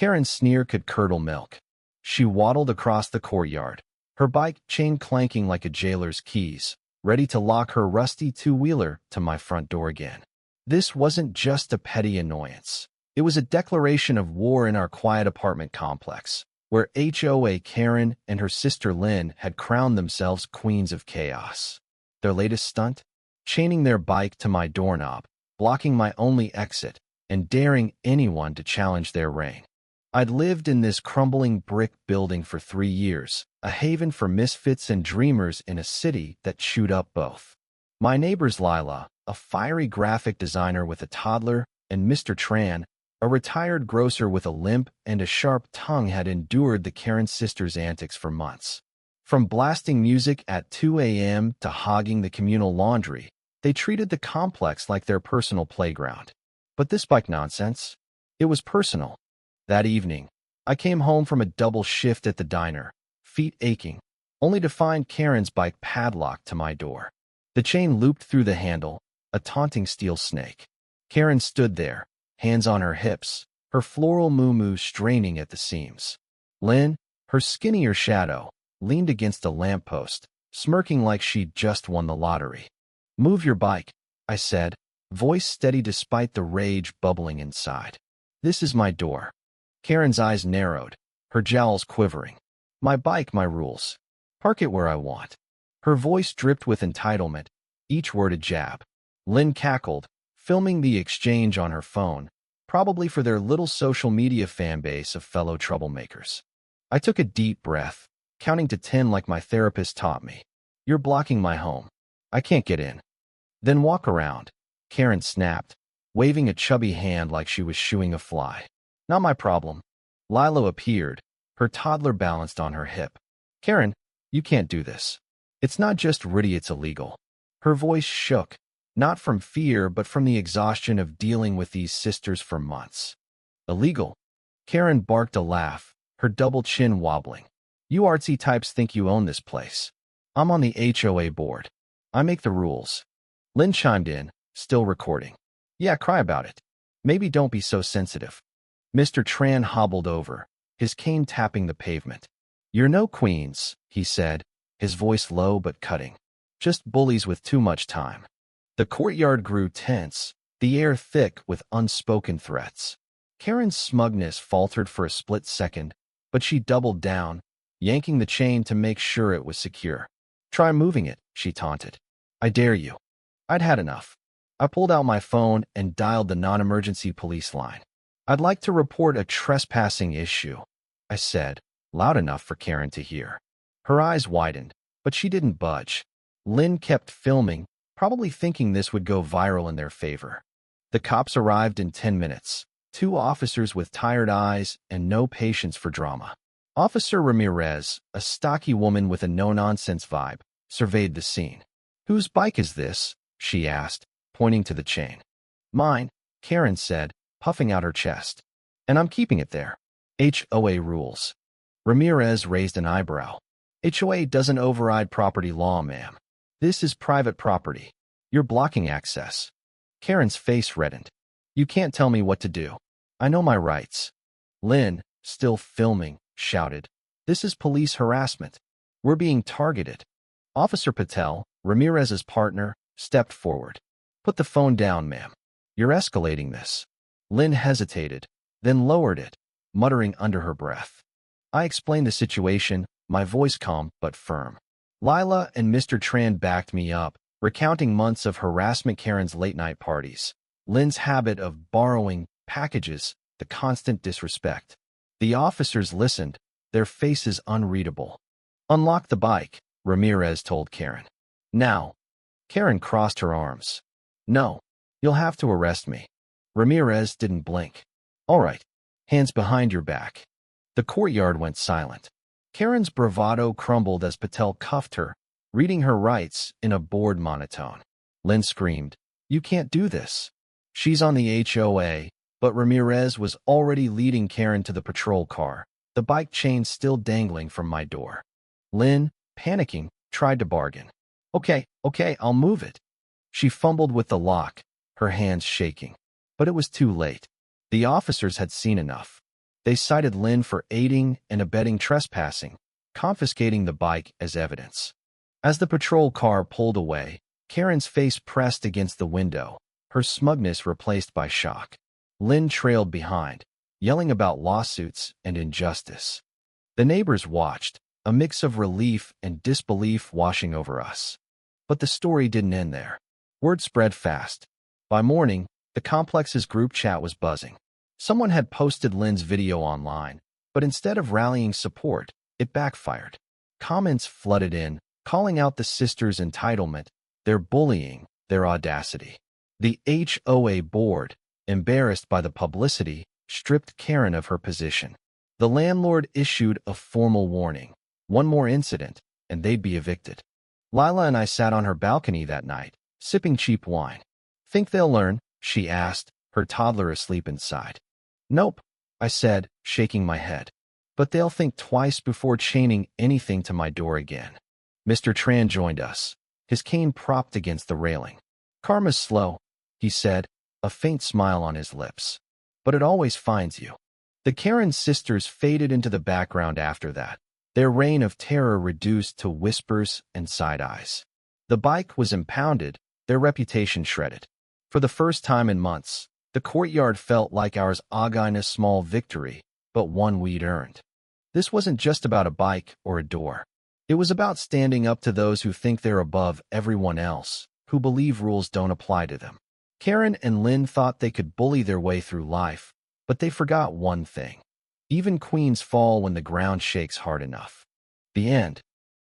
Karen's sneer could curdle milk. She waddled across the courtyard, her bike chain clanking like a jailer's keys, ready to lock her rusty two-wheeler to my front door again. This wasn't just a petty annoyance. It was a declaration of war in our quiet apartment complex, where HOA Karen and her sister Lynn had crowned themselves queens of chaos. Their latest stunt? Chaining their bike to my doorknob, blocking my only exit, and daring anyone to challenge their reign. I'd lived in this crumbling brick building for 3 years, a haven for misfits and dreamers in a city that chewed up both. My neighbor's Lila, a fiery graphic designer with a toddler, and Mr. Tran, a retired grocer with a limp and a sharp tongue, had endured the Karen sisters' antics for months. From blasting music at 2 a.m. to hogging the communal laundry, they treated the complex like their personal playground. But this bike nonsense? It was personal. That evening, I came home from a double shift at the diner, feet aching, only to find Karen's bike padlocked to my door. The chain looped through the handle, a taunting steel snake. Karen stood there, hands on her hips, her floral muumuu straining at the seams. Lynn, her skinnier shadow, leaned against a lamppost, smirking like she'd just won the lottery. "Move your bike," I said, voice steady despite the rage bubbling inside. "This is my door." Karen's eyes narrowed, her jowls quivering. "My bike, my rules. Park it where I want." Her voice dripped with entitlement, each word a jab. Lynn cackled, filming the exchange on her phone, probably for their little social media fanbase of fellow troublemakers. I took a deep breath, counting to 10 like my therapist taught me. "You're blocking my home. I can't get in." "Then walk around," Karen snapped, waving a chubby hand like she was shooing a fly. "Not my problem." Lila appeared, her toddler balanced on her hip. "Karen, you can't do this. It's not just Riddy, it's illegal." Her voice shook, not from fear but from the exhaustion of dealing with these sisters for months. "Illegal?" Karen barked a laugh, her double chin wobbling. "You artsy types think you own this place. I'm on the HOA board. I make the rules." Lynn chimed in, still recording. "Yeah, cry about it. Maybe don't be so sensitive." Mr. Tran hobbled over, his cane tapping the pavement. "You're no queens," he said, his voice low but cutting. "Just bullies with too much time." The courtyard grew tense, the air thick with unspoken threats. Karen's smugness faltered for a split second, but she doubled down, yanking the chain to make sure it was secure. "Try moving it," she taunted. "I dare you." I'd had enough. I pulled out my phone and dialed the non-emergency police line. "I'd like to report a trespassing issue," I said, loud enough for Karen to hear. Her eyes widened, but she didn't budge. Lynn kept filming, probably thinking this would go viral in their favor. The cops arrived in 10 minutes, 2 officers with tired eyes and no patience for drama. Officer Ramirez, a stocky woman with a no-nonsense vibe, surveyed the scene. "Whose bike is this?" she asked, pointing to the chain. "Mine," Karen said, puffing out her chest. "And I'm keeping it there. HOA rules." Ramirez raised an eyebrow. "HOA doesn't override property law, ma'am. This is private property. You're blocking access." Karen's face reddened. "You can't tell me what to do. I know my rights." Lynn, still filming, shouted, "This is police harassment. We're being targeted." Officer Patel, Ramirez's partner, stepped forward. "Put the phone down, ma'am. You're escalating this." Lynn hesitated, then lowered it, muttering under her breath. I explained the situation, my voice calm but firm. Lila and Mr. Tran backed me up, recounting months of harassment, Karen's late-night parties, Lynn's habit of borrowing packages, the constant disrespect. The officers listened, their faces unreadable. "Unlock the bike," Ramirez told Karen. "Now." Karen crossed her arms. "No, you'll have to arrest me." Ramirez didn't blink. "All right, hands behind your back." The courtyard went silent. Karen's bravado crumbled as Patel cuffed her, reading her rights in a bored monotone. Lynn screamed, "You can't do this." "She's on the HOA," but Ramirez was already leading Karen to the patrol car, the bike chain still dangling from my door. Lynn, panicking, tried to bargain. Okay, I'll move it." She fumbled with the lock, her hands shaking. But it was too late. The officers had seen enough. They cited Lynn for aiding and abetting trespassing, confiscating the bike as evidence. As the patrol car pulled away, Karen's face pressed against the window, her smugness replaced by shock. Lynn trailed behind, yelling about lawsuits and injustice. The neighbors watched, a mix of relief and disbelief washing over us. But the story didn't end there. Word spread fast. By morning, the complex's group chat was buzzing. Someone had posted Lynn's video online, but instead of rallying support, it backfired. Comments flooded in, calling out the sisters' entitlement, their bullying, their audacity. The HOA board, embarrassed by the publicity, stripped Karen of her position. The landlord issued a formal warning. One more incident, and they'd be evicted. Lila and I sat on her balcony that night, sipping cheap wine. "Think they'll learn?" she asked, her toddler asleep inside. "Nope," I said, shaking my head. "But they'll think twice before chaining anything to my door again." Mr. Tran joined us, his cane propped against the railing. "Karma's slow," he said, a faint smile on his lips. "But it always finds you." The Karen sisters faded into the background after that, their reign of terror reduced to whispers and side-eyes. The bike was impounded, their reputation shredded. For the first time in months, the courtyard felt like ours a small victory, but one we'd earned. This wasn't just about a bike or a door. It was about standing up to those who think they're above everyone else, who believe rules don't apply to them. Karen and Lynn thought they could bully their way through life, but they forgot one thing. Even queens fall when the ground shakes hard enough. The end.